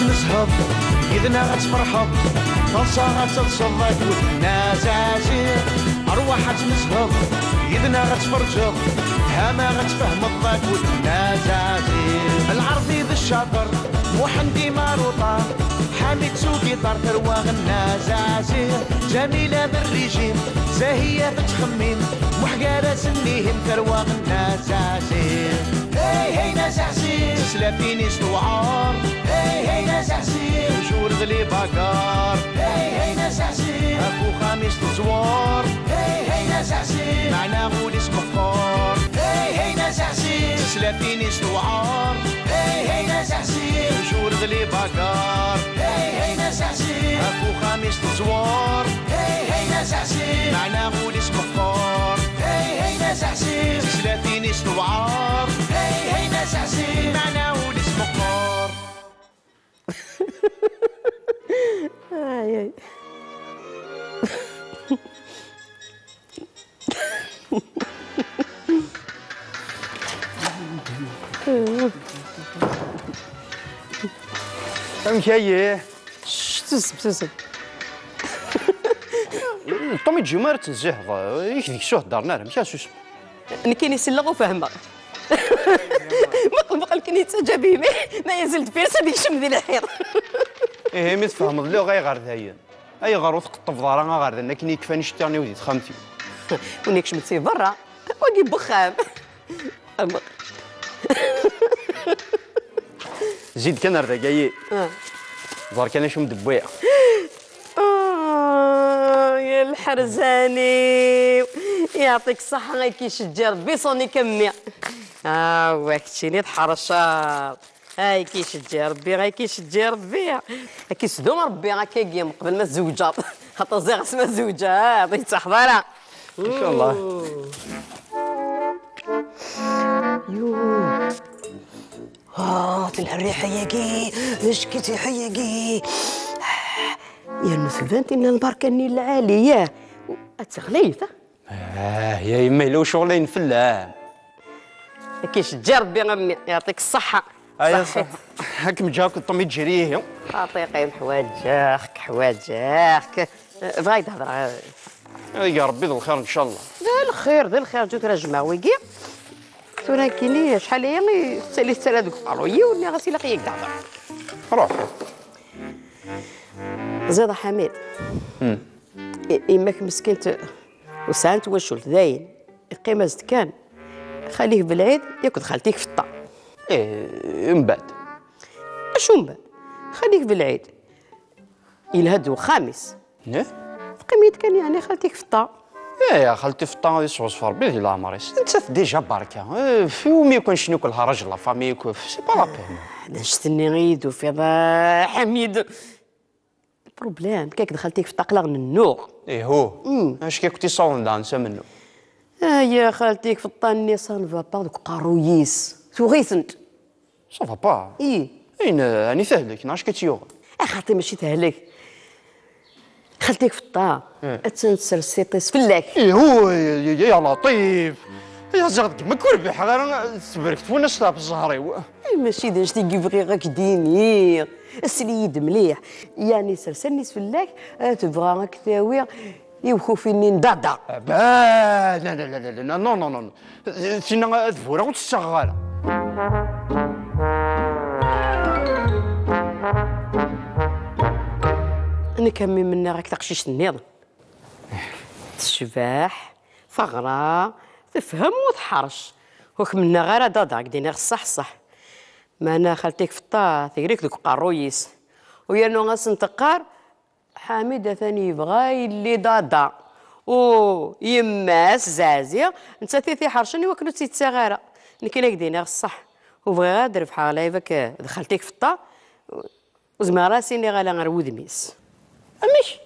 غتنسهض يدنا غتفرحض طلصة غتلصد ودنا زازير أرواح غتنسهض يدنا غتفرجض هما غتفهم الضاك ودنا زازير العرضي ذا الشاطر محندي ماروطة حامد سوقي طار ثروة غنا زازير جميلة بالريجيم زاهية بتخمين محقالة سنيهم ثروة غنا زازير هي هي ناس عسير سلافيني استوعار هي هي ناس عسير وجور غلي باكار هي هي ناس عسير اخو خميس تزوار هي هي ناس عسير معنا غول اسم فخار هي هي ناس عسير سلافيني استوعار هي هي ناس عسير وجور غلي باكار هي هي ناس عسير اخو خميس تزوار هي هي ناس عسير معنا غول اسم فخار هي هي ناس عسير سلافيني استوعار هي هي ناس عسير معنا غول اسم فخار اي امكايه تسب طومي تجي تنزهض ياك ديك الشهر دارنا راه مشى سوس انا كاين يسلغ وفهمه ما قبل كني تجابي ما يزلت فيرس هذيك شم ذي الحيط ايه مي تفهم لي غير ذايا اي غير وثق ضارا غير ذا كني كفاني شتاني ودي خامتي ونيك شمتي برا واقي بخام زيد كان راه جاي ظهر كان شو مدبويا يا الحرزاني يعطيك الصحة غير كيشجع ربي صوني كمية واكتشيني تحرشات هاي كيشجع ربي غير كيشجع ربي كيسدوم ربي غا كيقيم قبل ما الزوجات خاطر زي اسمها الزوجات عطيك تحضيرها ان شاء الله تنهري حياكي شكيتي حياكي يا نثبانتي ان البركاني العالية اتغليت يا يما لو شغلين في الله كيشجع ربي غمي يعطيك الصحة صحيت هاك مجاك طمي تجريه عطيقي حواجاك حواجاك بغا تهضر يا ربي ذو الخير ان شاء الله ذا الخير جوت راجمع ويكي ثورا كيني شحال هي اللي تسالي تسالى دوك قرويه ولي غاسي لاقيك تهضر روح زيد حميد إماك مسكين وسانت وشولت داين القيمة زد كان خليه بالعيد ياكل خالتيك في الطا من بعد اشو من بعد خليك بالعيد ينهدو خامس قيمة كان يعني خالتيك في الطا يا خالتي في الطا غادي صوص فربي ديال العمريس انت ديجا بركه في يوم يكون شنو كلها راجل لا فامي سي با لا بين نشتني غيد وفي حميد البروبليم كيك دخلتيك في الطاقله غننوغ هو اش كي كنتي صون دانسا منه يا خالتيك في الطاني سان فا با دوك قارويس توغيسنت سافا با اين راني فاهلك ناش كتيوغ خالتي ماشي تهلك خالتيك في الطا تنسرسيطيس فلاك هو يا لطيف يا زغد ما كربح غير تبركت وانا شطاب الزهري ماشي داش تيبغي غاك دينير السليد مليح يعني سرسلني فلاك تبغى غاك تاوي يوخو فيني ندادا لا لا لا لا لا نو نو نو سينا ذفوره وتستغاله انا كمي منا راك تقشيش النظام تشباح فغرة تفهم وتحرش وك منا غير دادا دينا الصح صح ما انا خالتيك في الطا ثيريك دوك قارويس ويا نو غاسنتقار حميدة ثاني يبغى اللي دادا او يماس زازية انت تيثي حرشني وكنو تيتساغارة نكينا كدينا الصح وبغي غادر بحال هكا دخلتيك في الطا وزما راسيني غالا غير ودميس اميش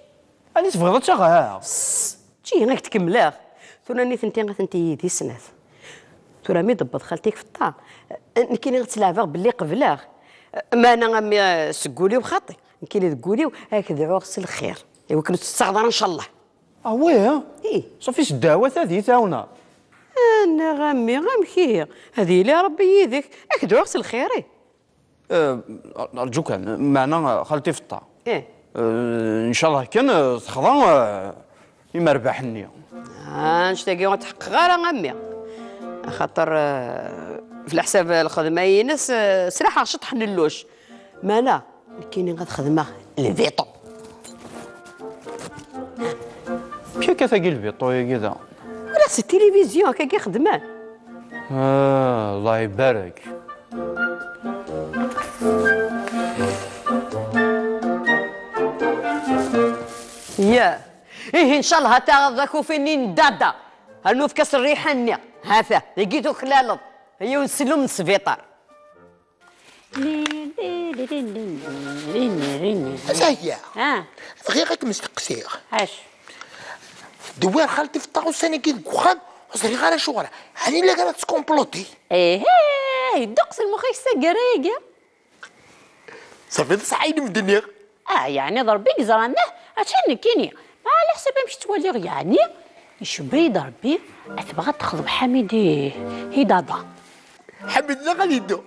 غادي تبغي تاغا تجي غاك تكملاه ثورا نيت انت غاتنتي دي سنات ثورا مي ضبط خالتيك في الطا نكيني غتلعبها باللي قبلاه ما انا غامي سقولي وخاطي نكيني تقولي هكذا عرس الخير ايوا كنت تستحضر ان شاء الله ويه ايه صافي الدعوات هذه تاونا انا غامي غامكي هذه اللي ربي يديك هكذا عرس الخير أرجوك معنا خالتي في الطا. إيه. إن شاء الله كان تخضع يما ربحني. نشتاقي غتحقق غير عمي، خاطر في الحساب الخدمة ينس صراحة شطح نلوش ما لا كاينين غاد خدمة الفيتو. كيف كتاقي الفيتو كذا؟ ولا سي التلفزيون كي خدمان. الله يبارك. يا إيه إن شاء الله تاخذك فيني دادا هنو في كاس الريحانية هذا لقيتو خلالط هي ونسلو من السبيطار. زاهية دقيقة مستقصير اش دوار خالتي في الطاوس انا كي دخان وصري غير شغله هاني اللي كانت تكومبلوتي ايه دقس المخيسة قريقة صافي صعيد من الدنيا يعني ضربي زرانه عشان كيني ما على حسب باش تولي يعني يشبي ضربي اتبغى تخضب حميدي هي دادا حمدنا غادي يدو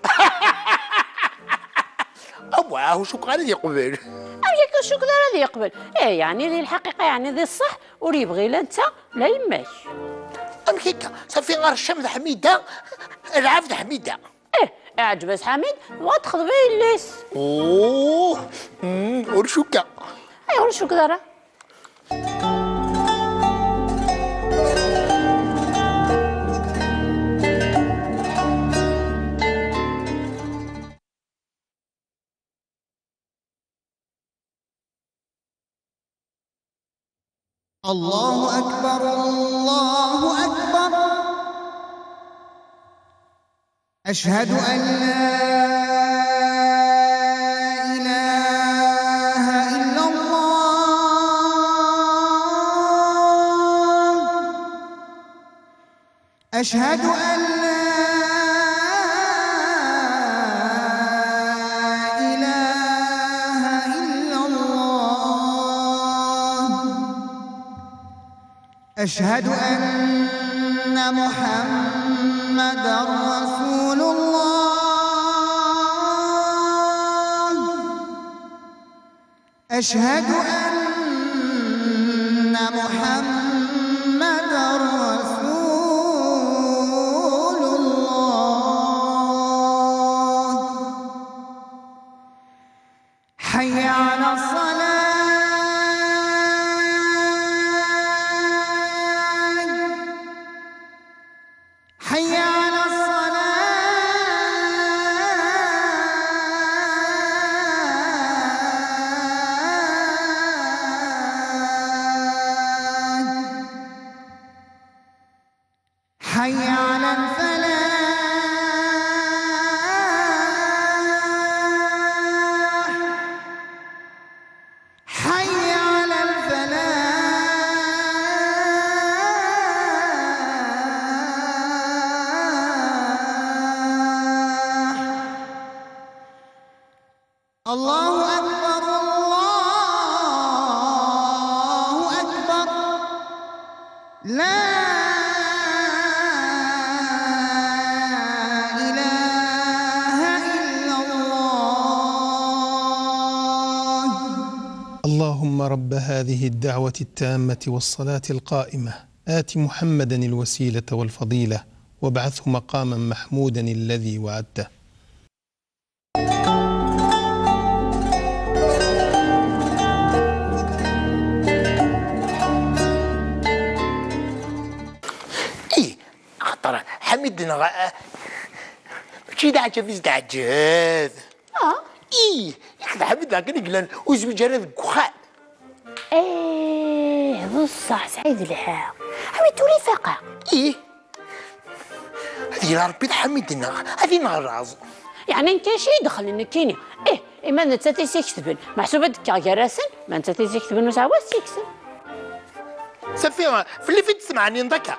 واه شكرا يقبل ياك الشكر هذا يقبل يعني ذي الحقيقه يعني ذي الصح وري يبغي لا انت لا يماش هيك صافي غير الشمس حميده العافد حميده اعجبس حميد وتخضبي الليس اوه ورشوكا ورشوك دارا الله أكبر الله أكبر أشهد أن لا إله إلا الله أشهد أن لا إله إلا الله أشهد أن محمدًا رسول الله أشهد أن محمدًا رسول الله حي على الصلاة حي على الصلاة حي على الفلاح حي على الفلاح الله أكبر الله أكبر لا إله إلا الله اللهم رب هذه الدعوة التامة والصلاة القائمة آت محمدا الوسيلة والفضيلة وابعثه مقاما محمودا الذي وعدته. خطر حمدنا ماشي داعجة في داعجات ياخذ حمدنا كان يقلن وزوج انا ذك وخان بصح سعيد الحال حميد تولي فقع هذه يا ربي حمدنا هذه نهار راز يعني انت شي دخل انك كيني اما انت تيكتبن محسوبه كراسن ما انت تيكتبن وسعوا تيكسن صافي في اللي فيت تسمعني نضكا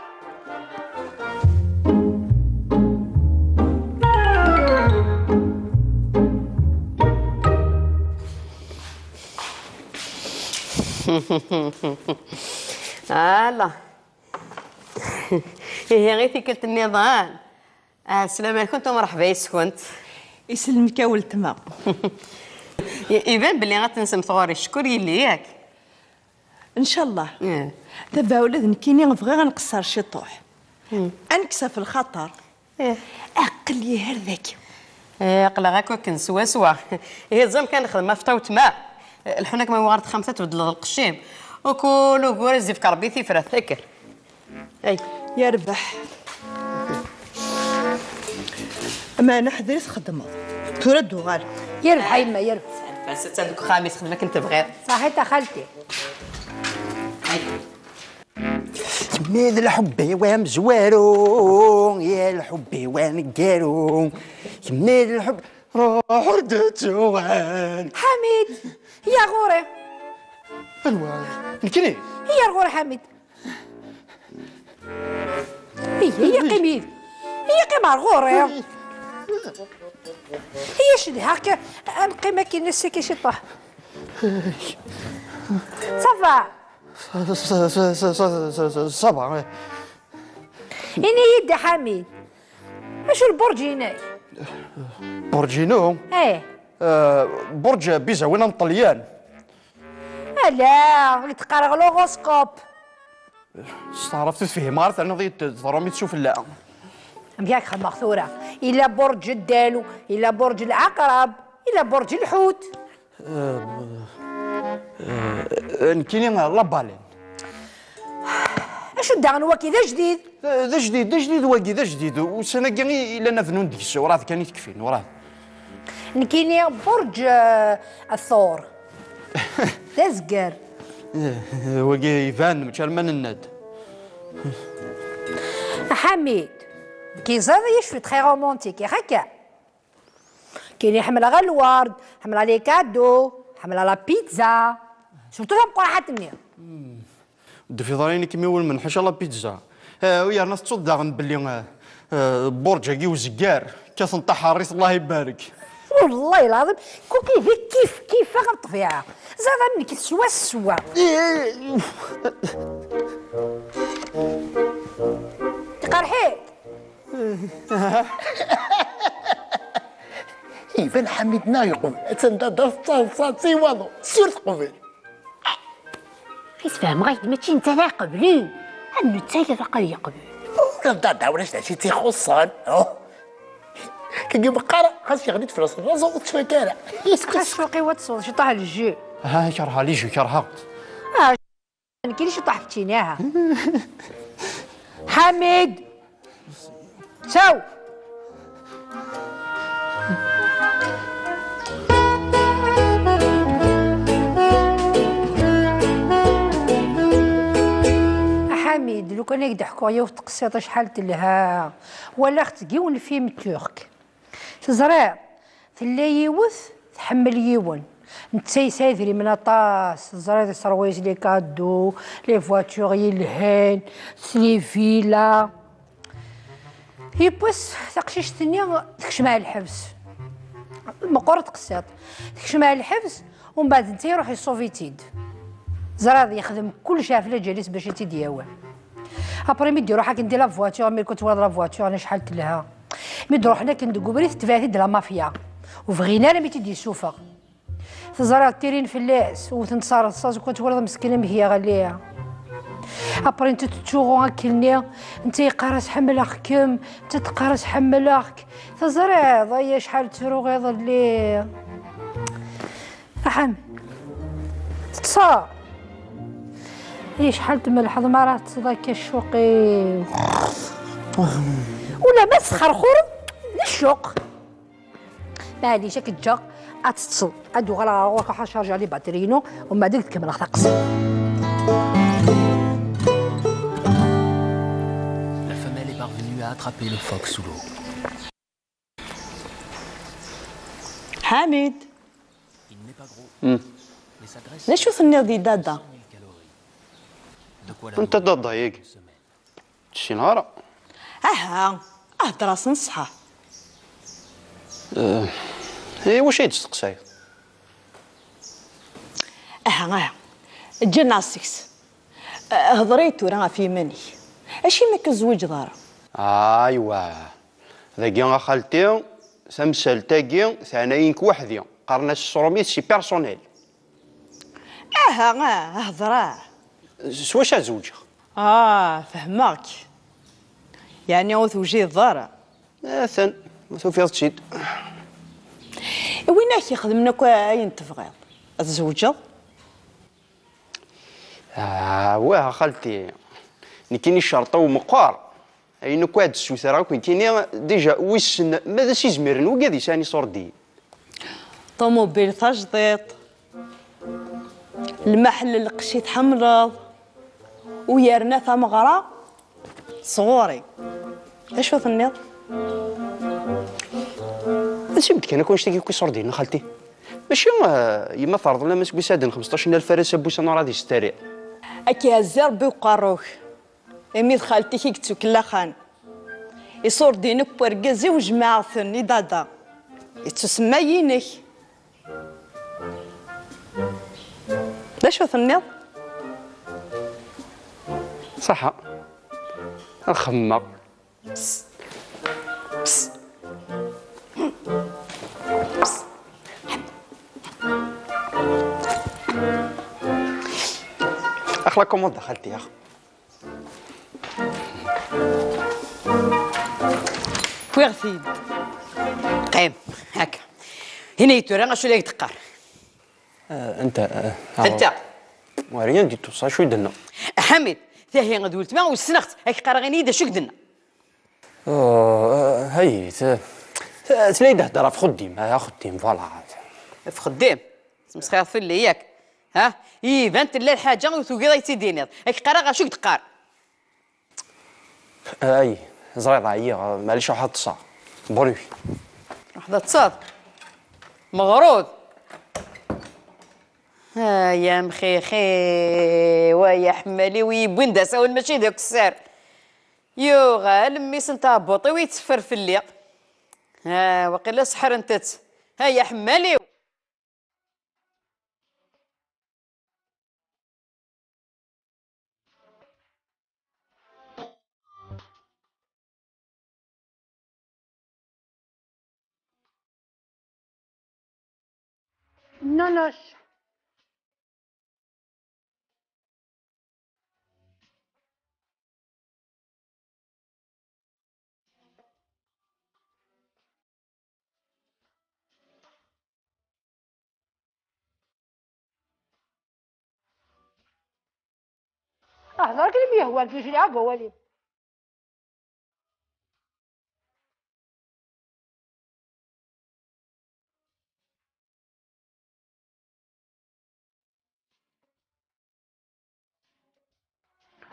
الله هي غير ثقلت النظام السلام عليكم انتم مرحبا يسكنت يسلمك يا ولتما. يبان بلي غتنسم ثغوري الشكر يلي ياك. ان شاء الله. دابا ولاد نكيني نبغي غنقصر شي طوح. انكسى في الخطر. عقلي هرداك. قلا غاك كن سوا سوا. هي الزم كان خدمه فطاوت ماء. الحناك ما وارد خمسه تبدل القشيم. وكل كورز في كربيتي فرا ثكر. اي يا ربح. ما انا حضرت خدمه. تردوا غال. يربح يما يربح. بس تندك خامس خدمه كنت بغير. صحيت خالتي. يمين الحب وام زوارو يا الحب وان قارو يمين الحب روح ردت وان. حميد يا غوري. ايوا نكني هي الغور حميد. هي قميد. هي قمار غوري. هي شدي هكا القيمة كي نسي كي شي طاح. صفا صبا إني يدي حميد. ماشي البرج هناك. برجينو ايه برج بيزا وين الطليان. لا تقرا لوغوسكوب. استعرفت فيه مارث انا ضيت ضرامي تشوف لا مياك خا مغثوره إلا برج الدلو إلا برج العقرب إلا برج الحوت. نكيني لا بالين. اشو داغن هو كي ذا جديد. ذا جديد واقي ذا جديد وسنة كاني الا نفنون ديكس وراه كان يتكفين وراه. نكيني برج الثور. ذا زقر. واقي يبان مشال من الناد. حميد كي زاد يشوي تخي رومونتيك هكا. كاين يحمل غير الورد، حمل عليه كادو، حمل على بيتزا. شفتو لهم قرحات مني. في ضريني كيما يقول من حش الله بيتزا. ويا ناس تصد داغن باللي برج هاكي وزكار كاس نطاح الريس الله يبارك. والله العظيم كون كيف غير الطبيعه. زاد مني كي سوا سوا. تقرحيت. يبان حميدنا يقول تندى صاصي واضو سير قبل. كيف فاهم غايد ماشي انت لا قبلي. انو تايا قال قبل. نبدا ولاش شي تيخصان. كي بقرا خاص يغني تفرس الراسو وتفكر. يسكت سوقي وتصوت شي طاح الجي. ها كرها لي جو كرها. كاين شي طاح بتيناها. حميد ساو. حميد لو كان يضحكوا عليا وتقسيط شحال تلها ولا تقيون الفيلم ترك تزرع تلا يوث تحمل يون نتا يسافري من طاس زرا سرويس لي كادو لي فواتور يلهان لي فيلا يبوس تقشيش الثانية تكشم على الحبس مقورة تقسيط تكشم على الحبس ومن بعد نتا يروح يصوفيتيد زرا يخدم كل شافله جالس باش يتيدياوه ابري ميدي روحها كندير لا فواتور ملي كنت ولاد لا فواتور انا شحال تلها ميد روحنا كندقو بريت تفاهد لا مافيا وفغينا لا ميتي دي السوفه تزرع تيرين فلاس وتنتصار الصاص وكنت ولاد مسكينه مهيه غاليه ابري انت تتشوغو هاكلني انت يقارس حمل اخكم انت تقارس حمل اخك تزرع ضيا شحال تفرو غيظ اللي احم تتصار هي شحال تملح ضمارات ذاك الشوقي ولا مسخر خور للشوق بعدي شك تجا اتصل ادو غلا روح شارجي عليه باترينو ومن بعد تكمل خطقس. La femelle est parvenue à attraper le phoque sous l'eau. حميد Il n'est pas gros, mais sa graisse ليش وصلني دي دادا؟ 1000 calories. De quoi la انت ضد هيك شي نهار اهدر نصحى. اي واش تستقساي جيمناستكس هضريت وراه في مني اشي ما كزوج دار. ايوا ذاكي خالتي تمثال تاكي ثانيينك وحدي قرنا السروميت سي بيرسونيل. هضراه. سواش زوجك. فهمك. يعني وثوجي الضارة. ثان وثوفيض تشيد. وينك يخدم لك اين تبغيض؟ تزوجه؟ واه خالتي نكيني الشرطة ومقار أين كواد السوثرة كنتيني ديجا ويسن ماذا سيزميرن وكادي ساني صوردي طوموبيل تجديد المحل القشي تحمرض ويرنا ثمغرة صغوري ايش ثنيض؟ هادشي بدك انا كونشتي كي صوردين خالتي ماشي يما فرض لنا مسكو سادن 15000 فرس بوس انا راه يستريع اكي هزار بي وقاروك اميد خالتي كي كتو كلا خان يصور دينك ورقازي وجماعة ثني دادا يتسمى يينك دا شو ثنيض؟ صح الخمة بس بس بس اخلا كومود دخلتي يا اخ ويغثيد قيم هكا هنا يتورا شو ليك تقار انت وريان دي توصا شو درنا حميد ثاهي غدولت ما وسنخت هاك قرغيني دا شو درنا هاي تلاقي تهدر في خديم فوالا في خديم مسخير في اللي ياك ها بانت لا الحاجه وثوقي رايتي دينيض هاك قرا شو تقار اي زريضه هي معليش واحد تصا بونوي واحد تصاد مغرود يا مخيخي ويا حمالي ويبوين داسا ماشي داك السار يو غالمي سنتا بوطي ويتسفر في الليق وقيلا سحر انت يا حمالي نونوش احضر كلمة يهوان في شريعة قوالي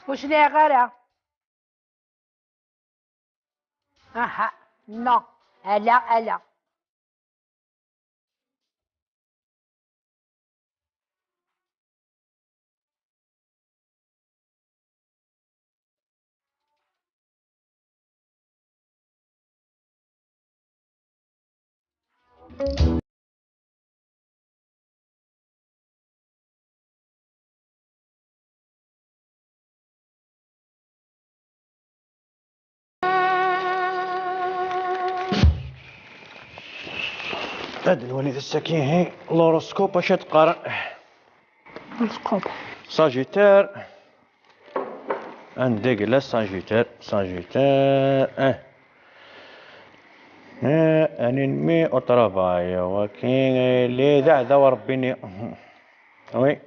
وش ليه غيرها؟ اها نو الا هاد الوليد الساكين هي لوروسكوب اش تقرا لوروسكوب ساجيتير عندك لا ساجيتير انمي او طرافاي وكين لي ذا وربيني وي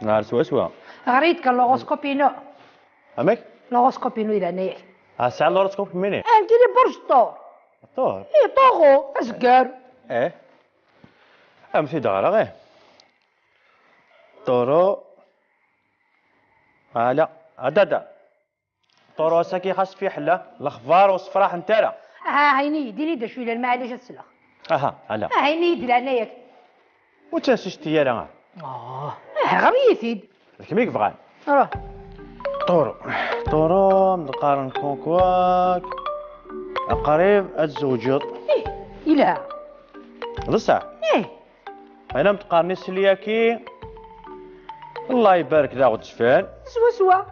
نهار سوا غريتك اللوروسكوبينو امك لوروسكوبينو الى نايك الساعه اللوروسكوب منين انت لي برج الطور طوغو ازكار امثي دارا غير طورو لا دادا طورو ساكي خاص فيه حله الخفار والصفراح نتالا هايني ديري دا شويه الماء علاش تسلخ لا هايني دير انا ياك وتنسيش تيالا غريثيد كيميك بغان راه طورو مقارن كونكواك قريب الزوجيط إلا لسه انا متقارني سلياكي الله يبارك ذا غتشفان سوا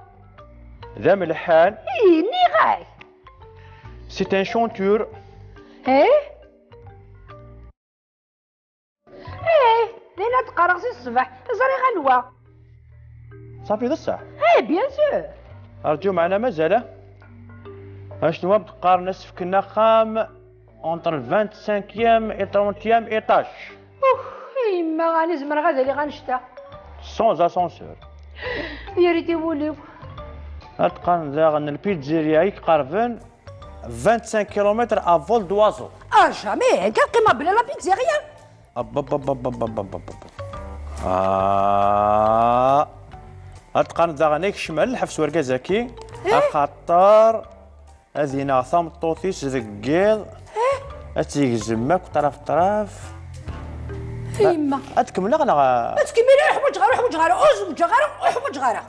ذا ملحان ني غاي سي ان شونتور قارغ سي الصباح زري غلوة. صافي ذا الصح. بيان سور. ارجو معنا مازال. اشنو بتقارن سفكنا خام اونتر 25 و 30 ايطاج. يما غاني زمر غادا اللي غنشتا. سونز اسانسور. يا ريت يوليو. تقارن داغن البيتزيريا يقربن 25 كيلومتر افول دوازو. جامي كان قيمة بلا لا بيتزيريا. تقارن داغن شمال الحفس وركازاكي خاطر هذينا ثامطوطيس ذكيض اتيكزماك طرف يما اتكمل غلا تكملي حوايج غير اوز حوايج غير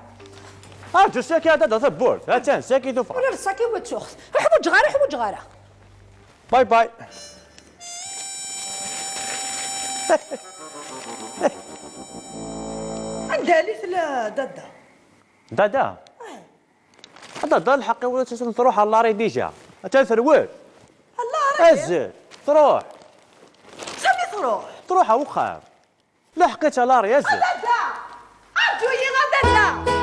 جو ساكي هذا ثبور هاتان ساكي دفع ولا الساكي وتسوخ حوايج غير باي باي عندها لي لا دادا هذا الحقي ولا تروح على لاري ديجا تثروت الله ازل تروح سامي تروح وخام لا حقيت على لاري ازل دادا ارجو يا دادا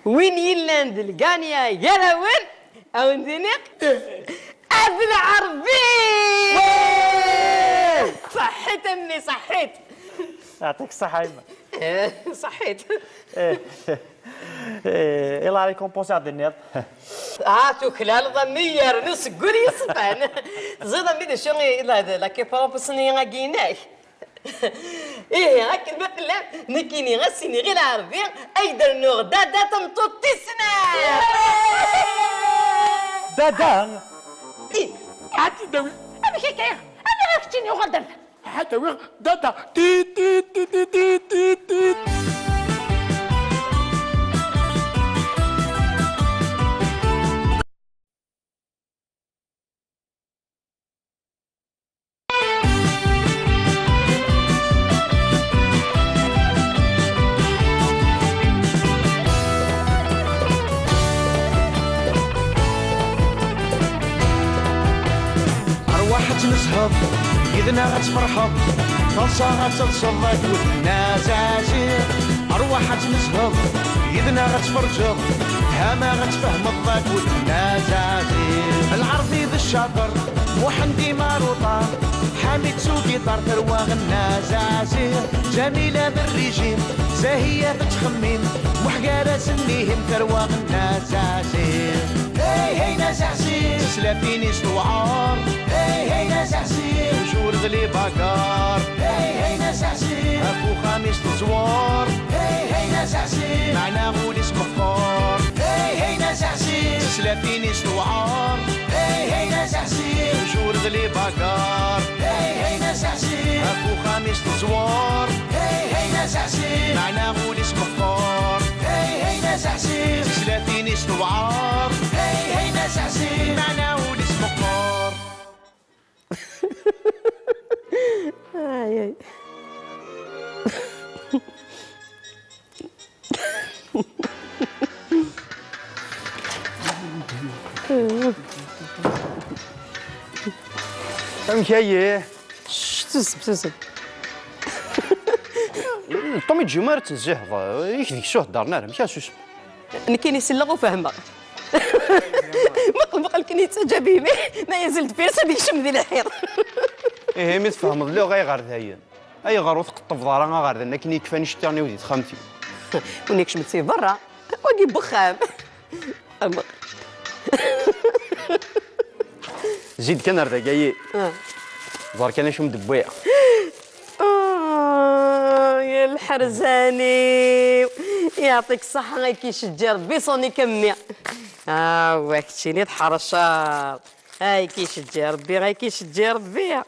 وين يلاند القانيا يا لون او ندنق بالعربي. صحيت امي صحيت. يعطيك الصحة يما. صحيت. يلا عليكم بونسي على النيض. هاتو كلال ضمير نص قولي صبان. زيد امي شو هذا لا كيبا بصني غاكيناك. هاك مثلا نكيني غسيني غير العربي ايدر نوغ دادا تمطوط تسنا. دادا عادي دوي انا كيكايا انا غاكتيني وغدر حتى وين دادا تي تي تي تي تي تي تي. تنسهض إذنا غتفرحض طلصة غتلصض ودنا زازير أرواح تنسهض إذنا غتفرجض هما غتفهم الضاك ودنا زازير العربي ذا الشاطر وحندي ماروطة حامد سوقي طار ثروة غنا زازير جميلة بالريجيم زاهية تتخمم وحقارة سنيهم ثروة غنا زازير هي ناس عسير سلافيني سوعار هي ناس عسير وجور ذلي باكار هي ناس عسير اخو خامس تزوار هي ناس عسير معنا غول اسمه فار هي ناس عسير سلافيني سوعار هي ناس عسير وجور ذلي باكار هي ناس عسير اخو خامس تزوار هي ناس عسير معنا غول اسمه فار هي ناس عسير سلافيني سوعار هي ناس عسير معنا غول اسمه فار. اي مكايه تسب طومي تجي تزهض يكذيك شو هدرنا راه مكا سوسم نكيني سلغ وفهمه مقلب كني تعجبي ما يزلت فيرسا بيشم ذي الحيط. ايه مي تفهم اللي غير ذايا اي غير وثق الطفضاره غير ذا كني كفاني شتاني ودي خامتي ونيك شمتي برا وقي بخام زيد كان راه جاي ظهر كان شو مدبويا يا الحرزاني يعطيك الصحة غير كيشجع ربي صوني كمية واكتشيني تحرشات هاي كيشجع ربي غير كيشجع ربي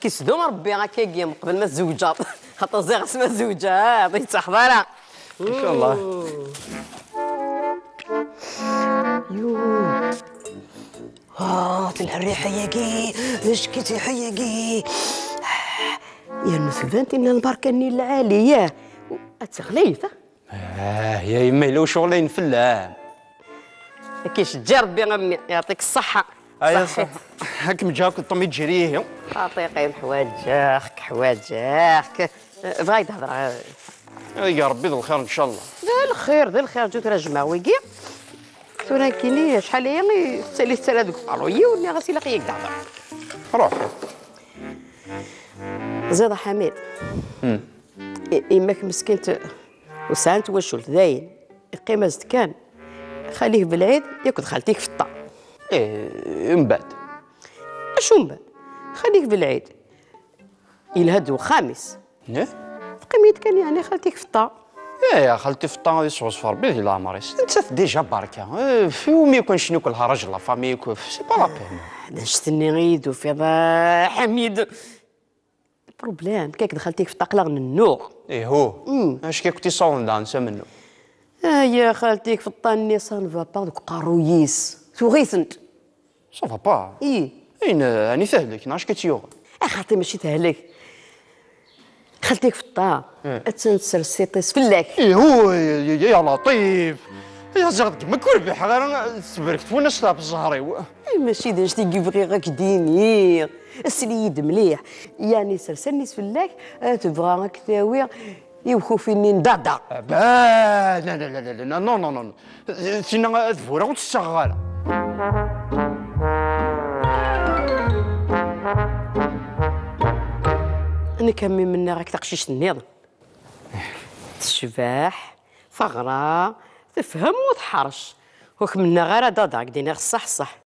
كيسدوم ربي غير كيقيم قبل ما الزوجات خاطر زي غسما الزوجة عطيك تحضيرها ان شاء الله. الريحة ياكي اش كيتي حياكي يا نثبانتي من البركة العالية أتغليثة يا يما لو شغلين في اللام كيشجع ربي غمي يعطيك الصحة. ايا صحيت. هاك مجاك الطمي تجريه. عطيقي حواجاك بغا يتهضر. يا ربي ذو الخير ان شاء الله. ذا الخير جوك راه جمع ويكي تونا كيني شحال هي تسالي دوك قالويا وني غاسي لاقي ياك تهضر. روح زيد حميد. إماك مسكين وسانت وشولت داين القيمة زد كان خليه بالعيد ياكل خالتيك في الطا. من بعد اشو من بعد خليك بالعيد الهد وخامس قيمة كان يعني خالتيك في الطا. يا خالتي في الطا غادي صوص فار بيدي لا عمريس انت ديجا بركه في ومي يكون شنو كلها راجل لا فامي سي با لا بين. نشتني غيدو في هذا حميد البروبليم كيك دخلتيك في الطاقله غن النوغ. هو اش كي كنتي صون دانسا منو. يا خالتيك في الطاني سان فا با دوك قارويس توغيسنت سا فا با. اين راني ثهلك ناش كتيوغ. خالتي ماشي تهلك خالتيك في الطا تنسر السيطيس فلاك. هو يا لطيف يا زغد ما كربح غير تبركت وين صاب الزهري. ماشي داش تيبغي غاك ديني السليد مليح يعني سرسني فلاك تبغى غاك تاوي يوخو فيني ندادا. لا لا لا لا لا نو نو نو سينا ذفوره وتشغاله. انا كمي منا راك تقشيش النيض تشباح ثغرة تفهم وتحرش وك منا غير دادا دينا الصح